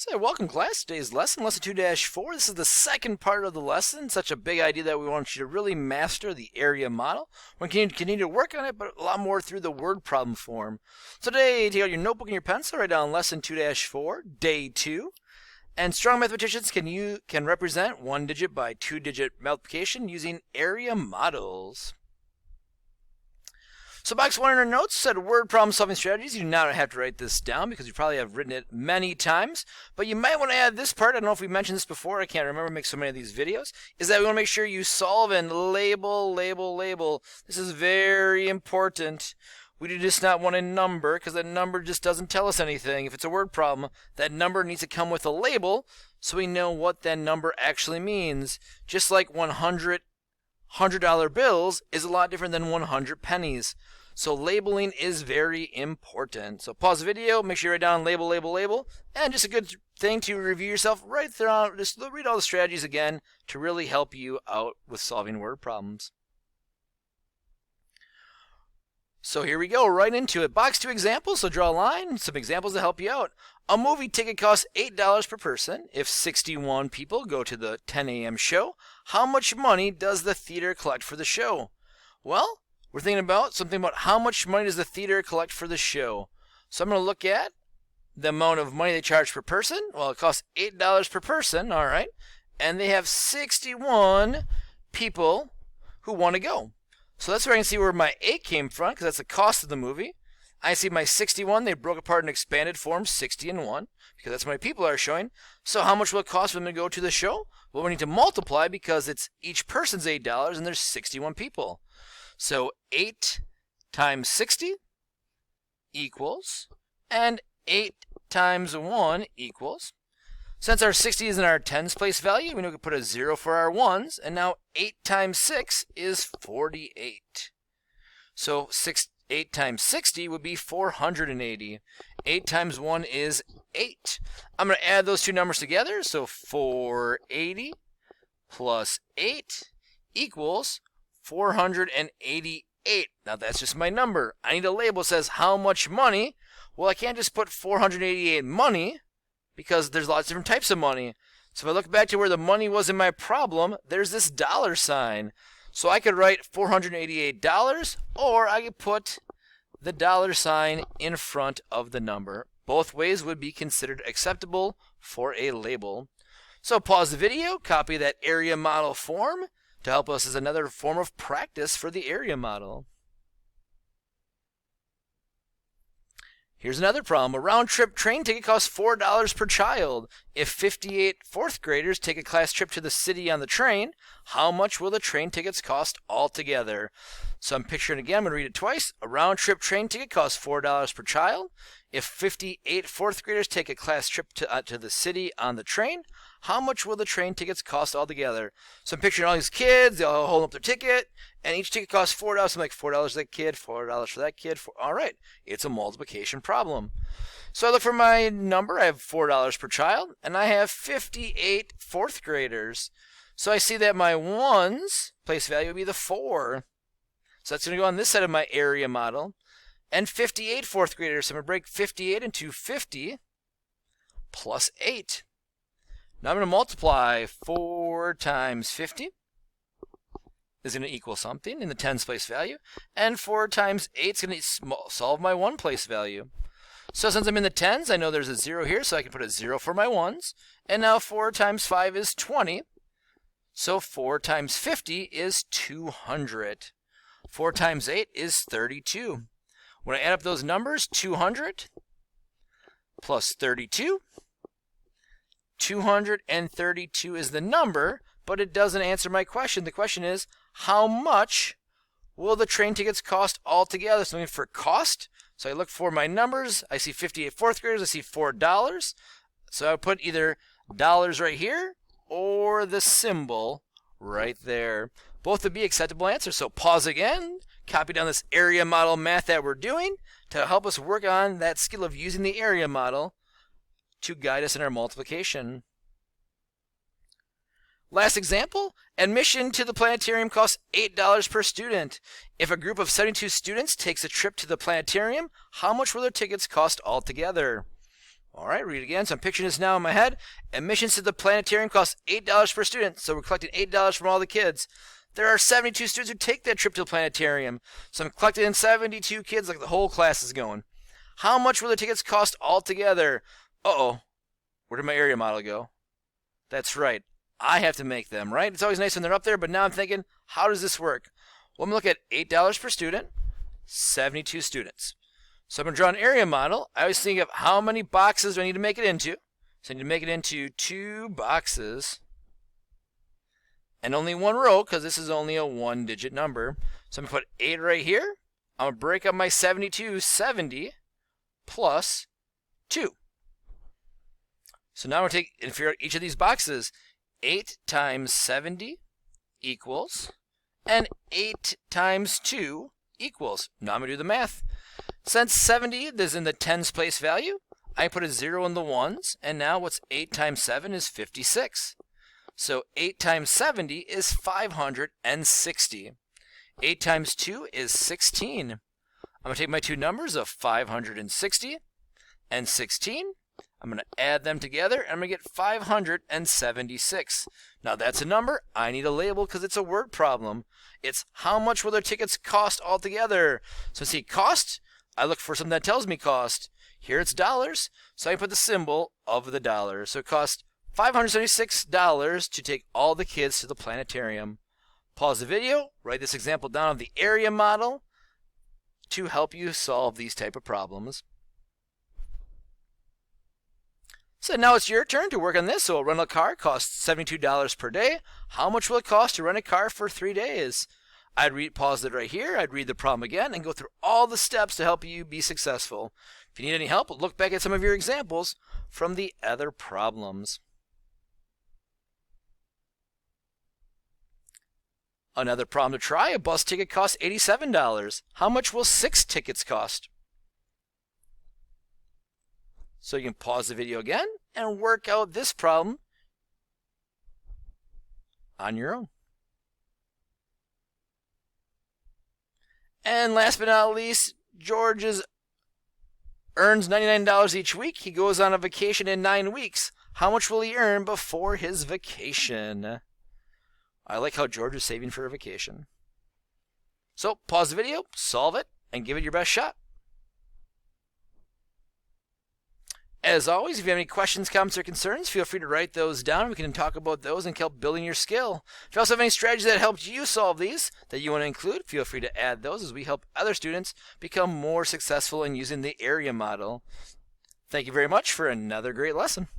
So, welcome class. Today's lesson, lesson 2-4. This is the second part of the lesson. Such a big idea that we want you to really master the area model. We can continue to work on it, but a lot more through the word problem form. So today, take out your notebook and your pencil, write down lesson 2-4, day 2. And strong mathematicians can represent one digit by two digit multiplication using area models. So box 1 in our notes said word problem solving strategies. You do not have to write this down because you probably have written it many times. But you might want to add this part. I don't know if we mentioned this before. I can't remember. I make so many of these videos. Is that we want to make sure you solve and label. This is very important. We do just not want a number because that number just doesn't tell us anything. If it's a word problem, that number needs to come with a label so we know what that number actually means. Just like $100 bills is a lot different than 100 pennies. So labeling is very important. So pause the video, make sure you write down label, and just a good thing to review yourself right there. Just read all the strategies again to really help you out with solving word problems. So here we go, right into it. Box 2 examples, so draw a line, some examples to help you out. A movie ticket costs $8 per person. If 61 people go to the 10 a.m. show, how much money does the theater collect for the show? Well, we're thinking about something about how much money does the theater collect for the show. So I'm going to look at the amount of money they charge per person. Well, it costs $8 per person, all right. And they have 61 people who want to go. So that's where I can see where my 8 came from, because that's the cost of the movie. I see my 61, they broke apart in expanded form, 60 and 1, because that's how many people are showing. So how much will it cost for them to go to the show? Well, we need to multiply because it's each person's $8 and there's 61 people. So 8 times 60 equals, and 8 times 1 equals. Since our 60 is in our tens place value, we know we can put a 0 for our ones, and now 8 times 6 is 48. So 8 times 60 would be 480. 8 times 1 is 8. I'm going to add those two numbers together, so 480 plus 8 equals 488. Now that's just my number. I need a label that says how much money. Well, I can't just put 488 money, because there's lots of different types of money. So if I look back to where the money was in my problem, there's this dollar sign. So I could write $488, or I could put the dollar sign in front of the number. Both ways would be considered acceptable for a label. So pause the video, copy that area model form to help us as another form of practice for the area model. Here's another problem. A round-trip train ticket costs $4 per child. If 58 fourth graders take a class trip to the city on the train, how much will the train tickets cost altogether? So I'm picturing again, I'm going to read it twice. A round-trip train ticket costs $4 per child. If 58 fourth graders take a class trip to the city on the train, how much will the train tickets cost altogether? So I'm picturing all these kids, they all hold up their ticket, and each ticket costs $4. So I'm like, $4 for that kid, $4 for that kid. All right, it's a multiplication problem. So I look for my number, I have $4 per child, and I have 58 fourth graders. So I see that my ones place value would be the 4. So that's going to go on this side of my area model. And 58 fourth graders, so I'm going to break 58 into 50 plus 8. Now I'm going to multiply 4 times 50 is going to equal something in the tens place value. And 4 times 8 is going to solve my one place value. So since I'm in the tens, I know there's a 0 here, so I can put a 0 for my ones. And now 4 times 5 is 20. So 4 times 50 is 200. 4 times 8 is 32. When I add up those numbers, 200 plus 32, 232 is the number, but it doesn't answer my question. The question is, how much will the train tickets cost altogether? So I'm looking for cost. So I look for my numbers. I see 58 fourth graders. I see $4. So I would put either dollars right here or the symbol right there. Both would be acceptable answers. So pause again. Copy down this area model math that we're doing to help us work on that skill of using the area model to guide us in our multiplication. Last example, admission to the planetarium costs $8 per student. If a group of 72 students takes a trip to the planetarium, how much will their tickets cost altogether? All right, read it again. So I'm picturing this now in my head. Admissions to the planetarium costs $8 per student. So we're collecting $8 from all the kids. There are 72 students who take that trip to the planetarium. So I'm collecting in 72 kids like the whole class is going. How much will the tickets cost altogether? Uh-oh. Where did my area model go? That's right. I have to make them, right? It's always nice when they're up there, but now I'm thinking, how does this work? Well, I'm going to look at $8 per student, 72 students. So I'm going to draw an area model. I always think of how many boxes do I need to make it into. So I need to make it into 2 boxes and only 1 row because this is only a 1-digit number. So I'm going to put 8 right here. I'm going to break up my 72, 70 plus 2. So now we're going to take and figure out each of these boxes. 8 times 70 equals, and 8 times 2 equals. Now I'm going to do the math. Since 70 is in the tens place value, I put a 0 in the ones, and now what's 8 times 7 is 56. So 8 times 70 is 560. 8 times 2 is 16. I'm going to take my two numbers of 560 and 16. I'm going to add them together, and I'm going to get 576. Now that's a number. I need a label because it's a word problem. It's how much will their tickets cost altogether. So see, cost, I look for something that tells me cost. Here it's dollars, so I put the symbol of the dollar. So it costs $576 to take all the kids to the planetarium. Pause the video, write this example down of the area model to help you solve these type of problems. So now it's your turn to work on this. So a rental car costs $72 per day. How much will it cost to rent a car for 3 days? I'd pause it right here. I'd read the problem again and go through all the steps to help you be successful. If you need any help, look back at some of your examples from the other problems. Another problem to try, a bus ticket costs $87. How much will 6 tickets cost? So you can pause the video again and work out this problem on your own. And last but not least, George earns $99 each week. He goes on a vacation in 9 weeks. How much will he earn before his vacation? I like how George is saving for a vacation. So pause the video, solve it, and give it your best shot. As always, if you have any questions, comments, or concerns, feel free to write those down. We can talk about those and help building your skill. If you also have any strategies that helped you solve these that you want to include, feel free to add those as we help other students become more successful in using the area model. Thank you very much for another great lesson.